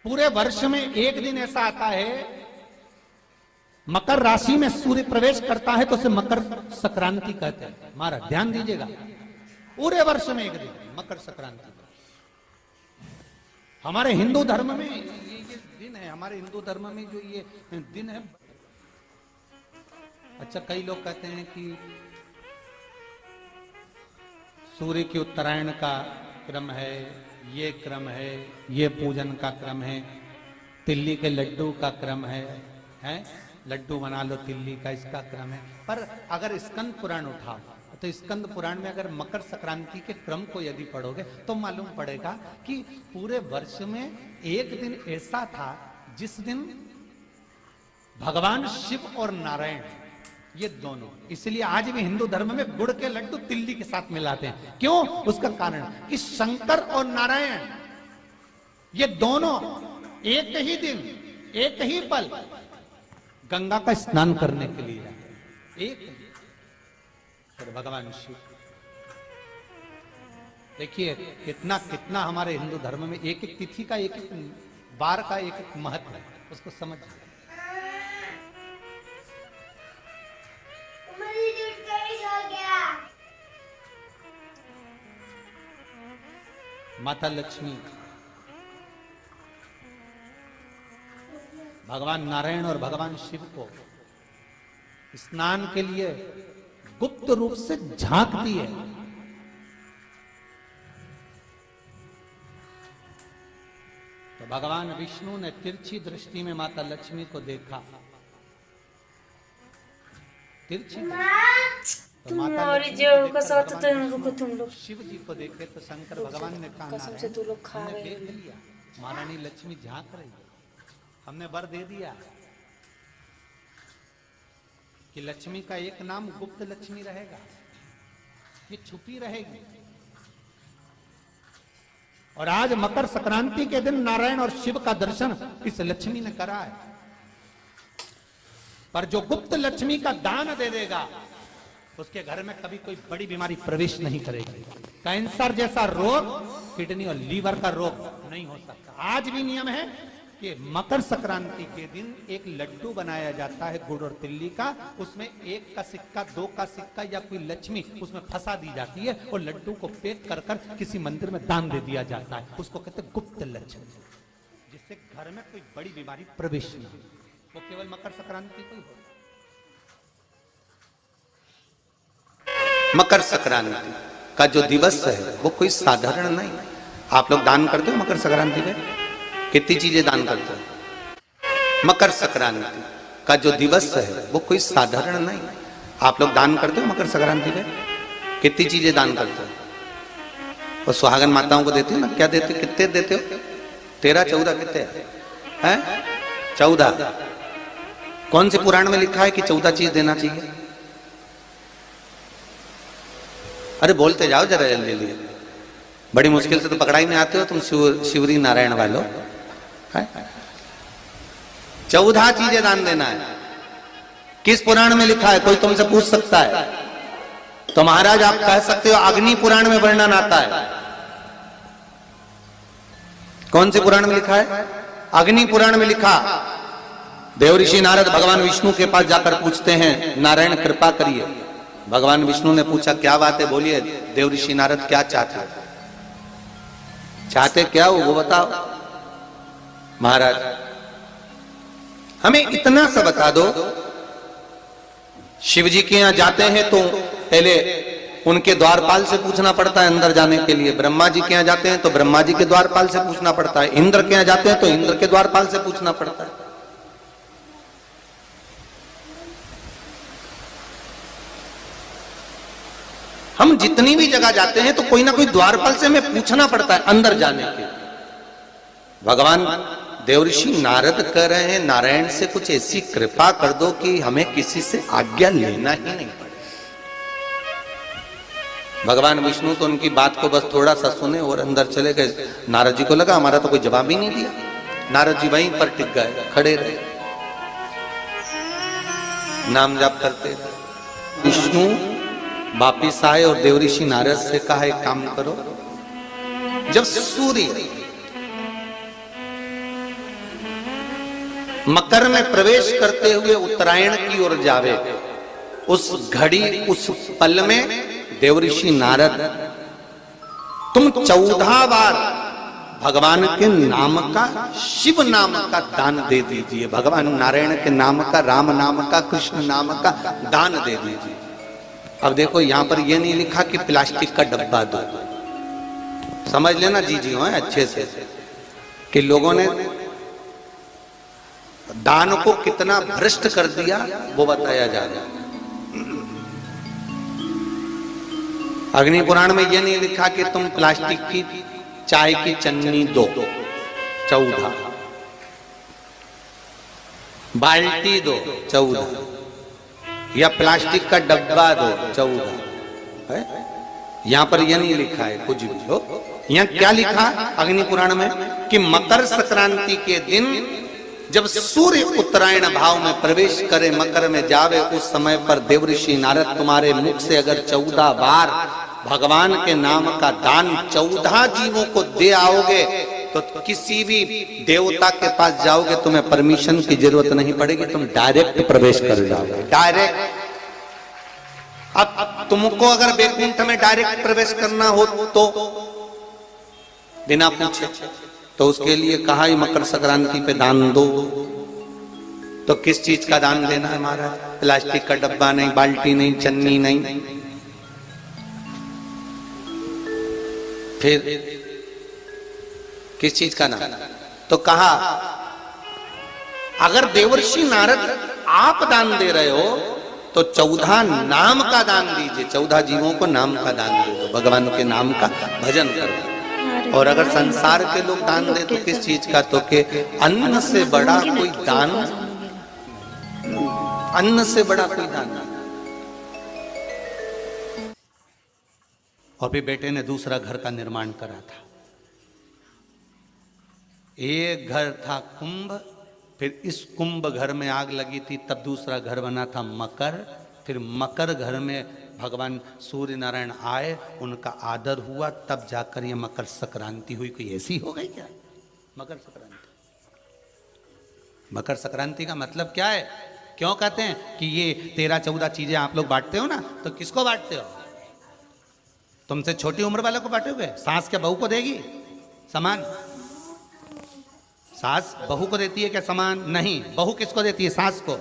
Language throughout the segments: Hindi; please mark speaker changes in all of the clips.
Speaker 1: पूरे वर्ष में एक दिन ऐसा आता है, मकर राशि में सूर्य प्रवेश करता है तो उसे मकर संक्रांति कहते हैं। हमारा ध्यान दीजिएगा, पूरे वर्ष में एक दिन मकर संक्रांति। हमारे हिंदू धर्म में ये दिन है, हमारे हिंदू धर्म में जो ये दिन है। अच्छा, कई लोग कहते हैं कि सूर्य की उत्तरायण का क्रम है, ये क्रम है, ये पूजन का क्रम है, तिल्ली के लड्डू का क्रम है, लड्डू बना लो तिल्ली का, इसका क्रम है। पर अगर स्कंद पुराण उठाओ तो स्कंद पुराण में अगर मकर संक्रांति के क्रम को यदि पढ़ोगे तो मालूम पड़ेगा कि पूरे वर्ष में एक दिन ऐसा था जिस दिन भगवान शिव और नारायण, ये दोनों, इसलिए आज भी हिंदू धर्म में गुड़ के लड्डू तिल्ली के साथ मिलाते हैं। क्यों? उसका कारण कि शंकर और नारायण ये दोनों एक ही दिन, एक ही पल गंगा का स्नान करने के लिए आए। एक फिर भगवान शिव, देखिए कितना कितना हमारे हिंदू धर्म में एक एक तिथि का, एक एक बार का एक एक महत्व है, उसको समझिए। माता लक्ष्मी, भगवान नारायण और भगवान शिव को स्नान के लिए गुप्त रूप से झांकती है। तो भगवान विष्णु ने तिरछी दृष्टि में माता लक्ष्मी को देखा, तिरछी तो माता
Speaker 2: तुम लोग
Speaker 1: शिव जी को देखे तो शंकर भगवान ने कहा,
Speaker 2: कसम से तू लोग खा रहे
Speaker 1: देख लिया महारानी लक्ष्मी झांक रही है, हमने वर दे दिया कि लक्ष्मी का एक नाम गुप्त लक्ष्मी रहेगा, ये छुपी रहेगी। और आज मकर संक्रांति के दिन नारायण और शिव का दर्शन इस लक्ष्मी ने करा है। पर जो गुप्त लक्ष्मी का दान दे देगा उसके घर में कभी कोई बड़ी बीमारी प्रवेश नहीं करेगी। कैंसर जैसा रोग, किडनी और लीवर का रोग नहीं हो सकता। आज भी नियम है कि मकर संक्रांति के दिन एक लड्डू बनाया जाता है गुड़ और तिल्ली का, उसमें 1 का सिक्का, 2 का सिक्का या कोई लक्ष्मी उसमें फंसा दी जाती है और लड्डू को पैक कर कर किसी मंदिर में दान दे दिया जाता है। उसको कहते हैं गुप्त लक्ष्मी, जिससे घर में कोई बड़ी बीमारी प्रवेश नहीं हो, वो केवल मकर संक्रांति को ही हो।
Speaker 3: मकर संक्रांति का जो दिवस है वो कोई साधारण नहीं। आप लोग दान करते हो मकर संक्रांति पे? कितनी चीजें दान करते हो? मकर संक्रांति का जो दिवस है वो कोई साधारण नहीं। आप लोग दान करते हो मकर संक्रांति पे? कितनी चीजें दान करते हो? और सुहागन माताओं को देते हो ना? क्या देते हो? कितने देते हो? 13, 14 कितने हैं? 14। कौन से पुराण में लिखा है कि 14 चीज देना चाहिए? अरे बोलते जाओ जरा जल्दी जल्दी, बड़ी मुश्किल से तो पकड़ा ही नहीं आते हो तुम शिवरी नारायण वालों। 14 चीजें दान देना है। किस पुराण में लिखा है? कोई तुमसे पूछ सकता है तो महाराज आप कह सकते हो अग्नि पुराण में वर्णन आता है। कौन से पुराण में लिखा है? अग्नि पुराण में लिखा। देवऋषि नारद भगवान विष्णु के पास जाकर पूछते हैं, नारायण कृपा करिए। भगवान विष्णु ने पूछा क्या बात है, बोलिए देवऋषि नारद क्या चाहते, चाहते क्या हो वो बताओ। महाराज हमें इतना सा बता दो, शिव जी के यहां जाते हैं तो पहले उनके द्वारपाल से पूछना पड़ता है अंदर जाने के लिए। ब्रह्मा जी के यहां जाते हैं तो ब्रह्मा जी के द्वारपाल से पूछना पड़ता है। इंद्र के यहां जाते हैं तो इंद्र के द्वारपाल से पूछना पड़ता है। हम जितनी भी जगह जाते हैं तो कोई ना कोई द्वारपाल से हमें पूछना पड़ता है अंदर जाने के। भगवान देवऋषि नारद कह रहे हैं नारायण से कुछ ऐसी कृपा कर दो कि हमें किसी से आज्ञा लेना ही नहीं पड़े। भगवान विष्णु तो उनकी बात को बस थोड़ा सा सुने और अंदर चले गए। नारद जी को लगा हमारा तो कोई जवाब ही नहीं दिया। नारद जी वहीं पर टिक गए, खड़े रहे, नाम जाप करते। विष्णु वापिस आए और देवऋषि नारद से कहा एक काम करो, जब सूर्य मकर में प्रवेश करते हुए उत्तरायण की ओर जावे, उस घड़ी उस पल में देवऋषि नारद तुम 14 बार भगवान के नाम का, शिव नाम का दान दे दीजिए। भगवान नारायण के नाम का, राम नाम का, कृष्ण नाम का दान दे दीजिए। अब देखो यहां पर यह नहीं लिखा कि प्लास्टिक का डब्बा दो, समझ लेना जी हो अच्छे से, कि लोगों ने दान को कितना भ्रष्ट कर दिया वो बताया जा रहा है। अग्नि पुराण में यह नहीं लिखा कि तुम प्लास्टिक की चाय की चन्नी दो 14, बाल्टी दो 14, या प्लास्टिक का डब्बा दो 14 है? यहां पर यह नहीं लिखा है कुछ भी हो। यहां क्या लिखा अग्नि पुराण में कि मकर संक्रांति के दिन जब सूर्य उत्तरायण भाव में प्रवेश करे, मकर में जावे, उस समय पर देवऋषि नारद तुम्हारे मुख से अगर 14 बार भगवान के नाम का दान 14 जीवों को दे आओगे तो किसी भी देवता के पास जाओगे, तुम्हें परमिशन की जरूरत नहीं पड़ेगी, तुम डायरेक्ट प्रवेश कर जाओगे, डायरेक्ट। अब तुमको अगर वैकुंठ में डायरेक्ट प्रवेश करना हो तो बिना पूछे, तो उसके लिए कहा ही मकर संक्रांति पे दान दो। तो किस चीज का दान देना है महाराज? प्लास्टिक का डब्बा नहीं, बाल्टी नहीं, चन्नी नहीं, फिर किस चीज का दान? तो कहा अगर देवर्षि नारद आप दान दे रहे हो तो 14 नाम का दान दीजिए, 14 जीवों को नाम का दान दे दो, भगवान के नाम का भजन करो। और अगर संसार के लोग दान दे तो किस चीज का? तो के अन्न से बड़ा कोई दान, अन्न से बड़ा कोई दान। और फिर बेटे ने दूसरा घर का निर्माण करा था। एक घर था कुंभ, फिर इस कुंभ घर में आग लगी थी, तब दूसरा घर बना था मकर। फिर मकर घर में भगवान सूर्य नारायण आए, उनका आदर हुआ, तब जाकर ये मकर संक्रांति हुई। कोई ऐसी हो गई क्या मकर संक्रांति? मकर संक्रांति का मतलब क्या है? क्यों कहते हैं कि ये 13-14 चीजें आप लोग बांटते हो ना, तो किसको बांटते हो? तुमसे छोटी उम्र वालों को बांटोगे? सास क्या बहू को देगी सामान? सास बहू को देती है क्या सामान? नहीं। बहू किसको देती है? सास को।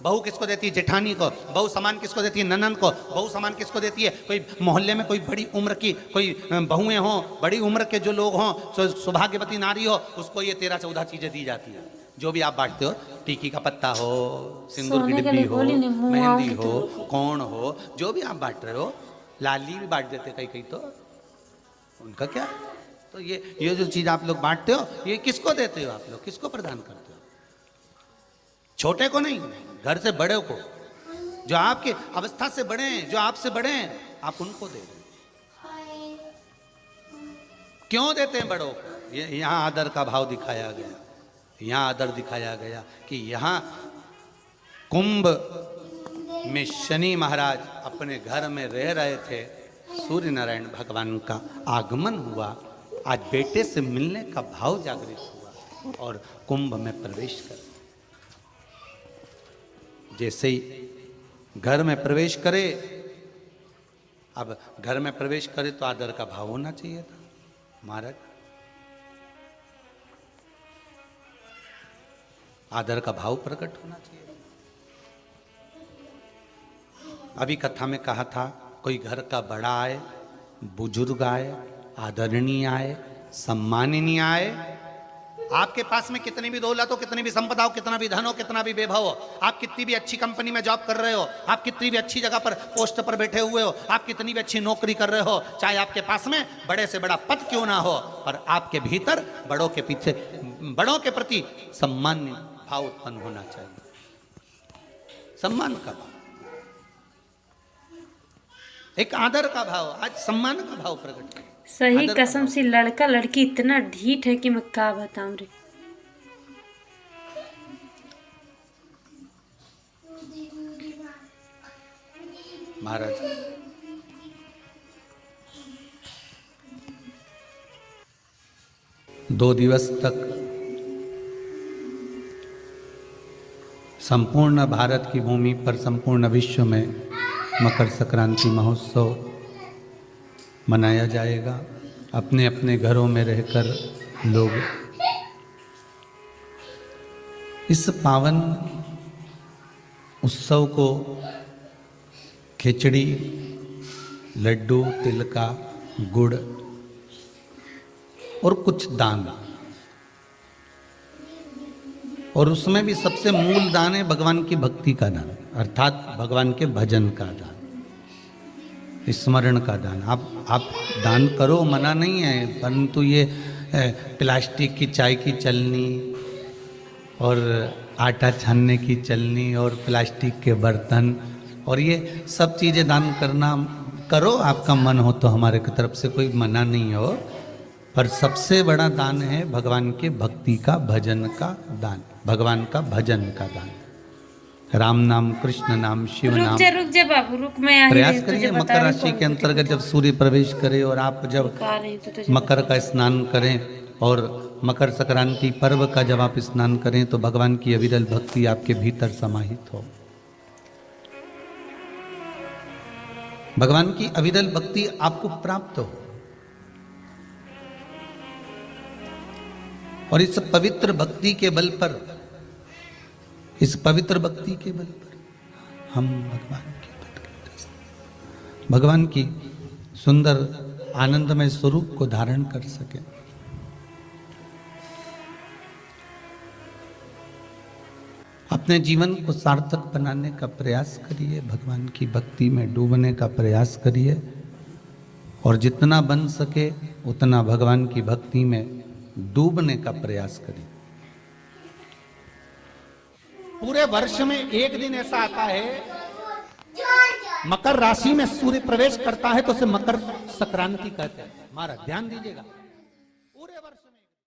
Speaker 3: बहू किसको देती है? जेठानी को। बहू सामान किसको देती है? ननन को। बहू सामान किसको देती है? कोई मोहल्ले में कोई बड़ी उम्र की कोई बहुएं हों, बड़ी उम्र के जो लोग हों, सौभाग्यवती नारी हो, उसको ये 13-14 चीजें दी जाती है। जो भी आप बांटते हो, टीकी का पत्ता हो, सिंदूर की डिब्बी हो, मेहंदी हो, कौन हो, जो भी आप बांट रहे हो, लाली भी बांट देते कई तो उनका क्या? तो ये जो चीज आप लोग बांटते हो, ये किसको देते हो आप लोग? किसको प्रदान करते हो? छोटे को नहीं, घर से बड़े को, जो आपके अवस्था से बड़े हैं, जो आपसे बड़े हैं, आप उनको दे दो। क्यों देते हैं बड़ों को? ये यहां आदर का भाव दिखाया गया, यहां आदर दिखाया गया कि यहां कुंभ में शनि महाराज अपने घर में रह रहे थे, सूर्य नारायण भगवान का आगमन हुआ, आज बेटे से मिलने का भाव जागृत हुआ और कुंभ में प्रवेश कर। जैसे ही घर में प्रवेश करे, अब घर में प्रवेश करे तो आदर का भाव होना चाहिए था महाराज, आदर का भाव प्रकट होना चाहिए। अभी कथा में कहा था, कोई घर का बड़ा आए, बुजुर्ग आए, आदरणीय आए, सम्माननीय आए, आपके पास में कितनी भी दौलत हो, कितनी भी संपदा हो, कितना भी धन हो, कितना भी वैभव हो, आप कितनी भी अच्छी कंपनी में जॉब कर रहे हो, आप कितनी भी अच्छी जगह पर पोस्ट पर बैठे हुए हो, आप कितनी भी अच्छी नौकरी कर रहे हो, चाहे आपके पास में बड़े से बड़ा पद क्यों ना हो, पर आपके भीतर बड़ों के पीछे, बड़ों के प्रति सम्मान भाव उत्पन्न होना चाहिए। सम्मान का भाव, एक आदर का भाव, आज सम्मान का भाव प्रकट है।
Speaker 2: सही कसम से लड़का लड़की इतना ढीठ है कि मैं क्या बताऊं रे।
Speaker 3: महाराज दो दिवस तक
Speaker 1: संपूर्ण भारत की भूमि पर, संपूर्ण विश्व में मकर संक्रांति महोत्सव मनाया जाएगा। अपने अपने घरों में रहकर लोग इस पावन उत्सव को खिचड़ी, लड्डू, तिल का, गुड़ और कुछ दान, और उसमें भी सबसे मूल दान है भगवान की भक्ति का दान, अर्थात भगवान के भजन का दान, स्मरण का दान। आप दान करो, मना नहीं है, परंतु ये प्लास्टिक की चाय की चलनी और आटा छानने की चलनी और प्लास्टिक के बर्तन और ये सब चीज़ें दान करना करो, आपका मन हो तो, हमारे की तरफ से कोई मना नहीं हो, पर सबसे बड़ा दान है भगवान के भक्ति का, भजन का दान, भगवान का भजन का दान। राम नाम, कृष्ण नाम, शिव नाम।
Speaker 2: रुक जा बाबू, रुक, मैं आ ही
Speaker 1: प्रयास
Speaker 2: रही हूँ,
Speaker 1: करिए
Speaker 2: तुझे बता
Speaker 1: मकर
Speaker 2: रही हूँ
Speaker 1: राशि
Speaker 2: कौन
Speaker 1: के
Speaker 2: सी
Speaker 1: अंतर्गत जब सूर्य प्रवेश करे और आप जब
Speaker 2: बता रही हूँ, तो तुझे
Speaker 1: मकर का स्नान करें और मकर संक्रांति पर्व का जब आप स्नान करें तो भगवान की अविरल भक्ति आपके भीतर समाहित हो। भगवान की अविरल भक्ति आपको प्राप्त हो और इस पवित्र भक्ति के बल पर, इस पवित्र भक्ति के बल पर हम भगवान की सुंदर आनंदमय स्वरूप को धारण कर सके। अपने जीवन को सार्थक बनाने का प्रयास करिए, भगवान की भक्ति में डूबने का प्रयास करिए और जितना बन सके उतना भगवान की भक्ति में डूबने का प्रयास करिए। पूरे वर्ष में एक दिन ऐसा आता है, मकर राशि में सूर्य प्रवेश करता है तो उसे मकर संक्रांति कहते हैं। हमारा ध्यान दीजिएगा।